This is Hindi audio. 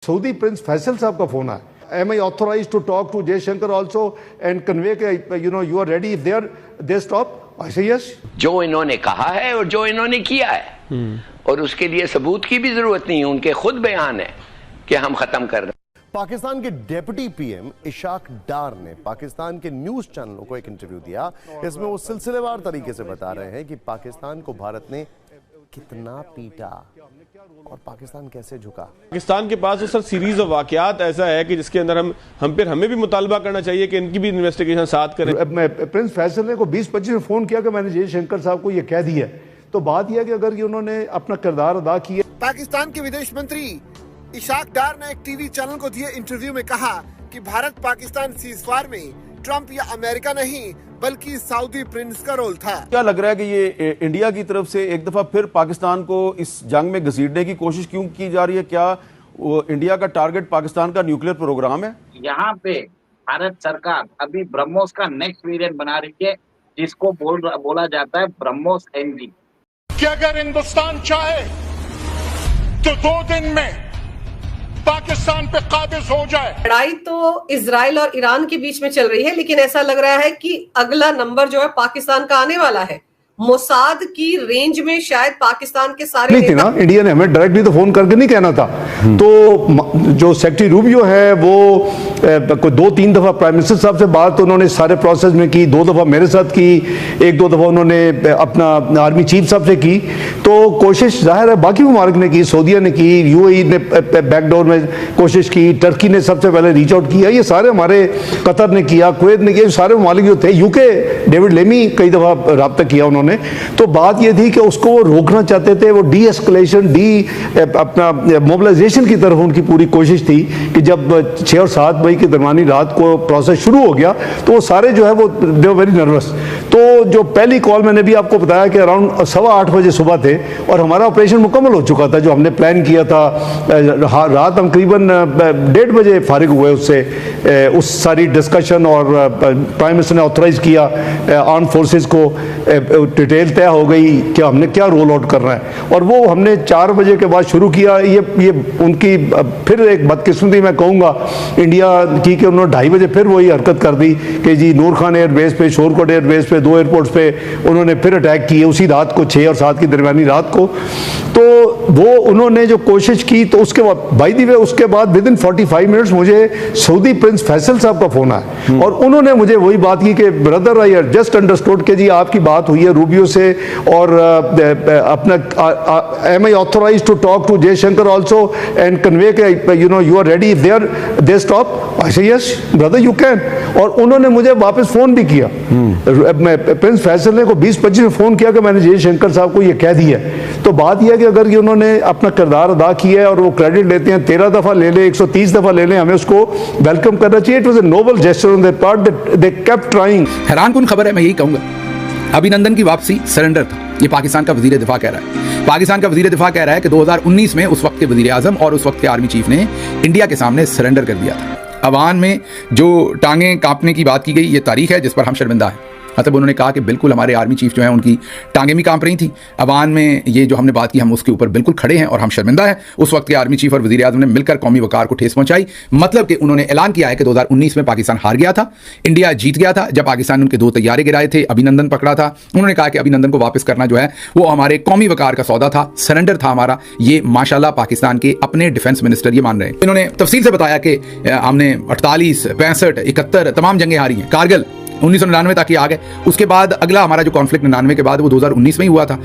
सऊदी प्रिंस फैसल साहब का फोन आया, am I authorise to talk to Jaishankar also and convey you are ready if they stop. I say yes. जो इन्होंने कहा है और जो इन्होंने किया है और उसके लिए सबूत की भी जरूरत नहीं है, उनके खुद बयान है कि हम खत्म कर रहे हैं। पाकिस्तान के डिप्टी पीएम इशाक डार ने पाकिस्तान के न्यूज चैनलों को एक इंटरव्यू दिया। इसमें वो सिलसिलेवार तरीके से बता रहे हैं कि पाकिस्तान को भारत ने कितना पीटा और पाकिस्तान कैसे झुका। पाकिस्तान के पास तो सर सीरीज ऑफ वाकयात ऐसा है कि जिसके अंदर हमें भी मुतालबा करना चाहिए कि इनकी भी इन्वेस्टिगेशन साथ करें। प्रिंस फैसल ने को 20-25 में फोन किया कि मैंने जयशंकर साहब को यह कह दिया, तो बात यह है कि अगर ये उन्होंने अपना किरदार अदा किया। पाकिस्तान के विदेश मंत्री इशाक डार ने एक टीवी चैनल को दिए इंटरव्यू में कहा कि भारत पाकिस्तान सीजफायर में ट्रंप या अमेरिका नहीं बल्कि सऊदी प्रिंस का रोल था। क्या लग रहा है कि ये इंडिया की तरफ से एक दफा फिर पाकिस्तान को इस जंग में घसीटने की कोशिश क्यों की जा रही है? क्या इंडिया का टारगेट पाकिस्तान का न्यूक्लियर प्रोग्राम है? यहाँ पे भारत सरकार अभी ब्रह्मोस का नेक्स्ट वेरिएंट बना रही है, जिसको बोला जाता है ब्रह्मोस एनजी। कि अगर हिंदुस्तान चाहे तो 2 दिन में पाकिस्तान पे काबिज हो जाए। लड़ाई तो इजराइल और ईरान के बीच में चल रही है, लेकिन ऐसा लग रहा है कि अगला नंबर जो है पाकिस्तान का आने वाला है। मोसाद की रेंज में शायद पाकिस्तान के सारे नहीं थी ना, इंडिया ने हमें डायरेक्टली तो फोन करके नहीं कहना था। तो जो सेक्रेटरी रूबियो है वो कोई 2-3 दफा प्राइम मिनिस्टर साहब से बात उन्होंने सारे प्रोसेस में की, 2 दफा मेरे साथ की, 1-2 दफा उन्होंने अपना आर्मी चीफ साहब से की। तो कोशिश जाहिर है बाकी ममालिक ने की, सऊदीया ने की, यूएई ने बैकडोर में कोशिश की, टर्की ने सबसे पहले रीच आउट किया, ये सारे हमारे, कतर ने किया, कुवैत ने किया, सारे ममालिक जो थे, यूके डेविड लेमी कई दफा रब्ता किया उन्होंने। तो बात यह थी कि उसको वो रोकना चाहते थे, वो डी एस्केलेशन अपना मोबिलाइजेशन की तरफ उनकी पूरी कोशिश थी कि जब 6 और 7 मई की दरमियानी रात को प्रोसेस शुरू हो गया तो वो सारे जो है वो दे वर वेरी नर्वस। तो जो पहली कॉल मैंने भी आपको बताया कि अराउंड 8:15 बजे सुबह थे और हमारा ऑपरेशन मुकम्मल हो चुका था, जो हमने प्लान किया था। रात हम करीबन 1:30 बजे फारिग हुए उससे, उस सारी डिस्कशन, और प्राइम मिनिस्टर ने ऑथराइज किया आर्म फोर्सेस को, डिटेल तय हो गई कि हमने क्या रोल आउट करना है, और वो हमने 4 बजे के बाद शुरू किया। ये उनकी फिर एक बदकिस्मती मैं कहूँगा इंडिया की कि उन्होंने 2:30 बजे फिर वही हरकत कर दी कि जी नूर खान एयरबेस पे, शोरकोट एयरबेस पे, 2 एयरपोर्ट्स पे उन्होंने फिर अटैक किए उसी रात को, 6 और 7 की दरमियानी रात को। तो वो उन्होंने जो कोशिश की, तो उसके बाद बाय द वे उसके बाद विदिन 45 मिनट्स मुझे सऊदी प्रिंस फैसल साहब का फोन आया और उन्होंने मुझे वही बात की कि ब्रदर आई जस्ट अंडरस्टूड कि जी आपकी बात हुई है रूबियो से, और अपना am I authorise to talk to Jaishankar also and convey you are ready if they stop. I say yes brother you can. और उन्होंने मुझे वापस फोन भी किया, प्रिंस फैसल ने को 20-25 में फोन किया कि मैंने जयशंकर साहब को यह कह दिया। तो बात यह है कि अगर ये उन्होंने अपना किरदार अदा किया है और वो क्रेडिट लेते हैं, 13 दफा ले ले, 130 दफा ले लें, हमें उसको वेलकम करना चाहिए। It was a noble gesture on their part that they kept trying. हैरानकुन खबर है, मैं यही कहूंगा, अभिनंदन की वापसी सरेंडर था। ये पाकिस्तान का वजीर दिफा कह रहा है। पाकिस्तान का वजीर दिफा कह रहा है कि 2019 में उस वक्त के वजीर आजम और उस वक्त के आर्मी चीफ ने इंडिया के सामने सरेंडर कर दिया था। अवान में जो टांगें कांपने की बात की गई, ये तारीख है जिस पर हम शर्मिंदा हैं। मतलब उन्होंने कहा कि बिल्कुल हमारे आर्मी चीफ जो है उनकी टांगें भी कांप रही थी। अवान में ये जो हमने बात की, हम उसके ऊपर बिल्कुल खड़े हैं और हम शर्मिंदा हैं। उस वक्त के आर्मी चीफ और वजीर आजम ने मिलकर कौमी वकार को ठेस पहुंचाई। मतलब कि उन्होंने ऐलान किया है कि 2019 में पाकिस्तान हार गया था, इंडिया जीत गया था। जब पाकिस्तान ने उनके 2 तैयारे गिराए थे, अभिनंदन पकड़ा था, उन्होंने कहा कि अभिनंदन को वापस करना जो है वो हमारे कौमी वकार का सौदा था, सरेंडर था हमारा। ये माशाल्लाह पाकिस्तान के अपने डिफेंस मिनिस्टर ये मान रहे हैं। इन्होंने तफसील से बताया कि हमने 48, 65, 71 तमाम जंगें हारी हैं। कारगिल 1999 तक ही आ गए। उसके बाद अगला हमारा जो कॉन्फ्लिक्ट 99 के बाद वो 2019 में ही हुआ था।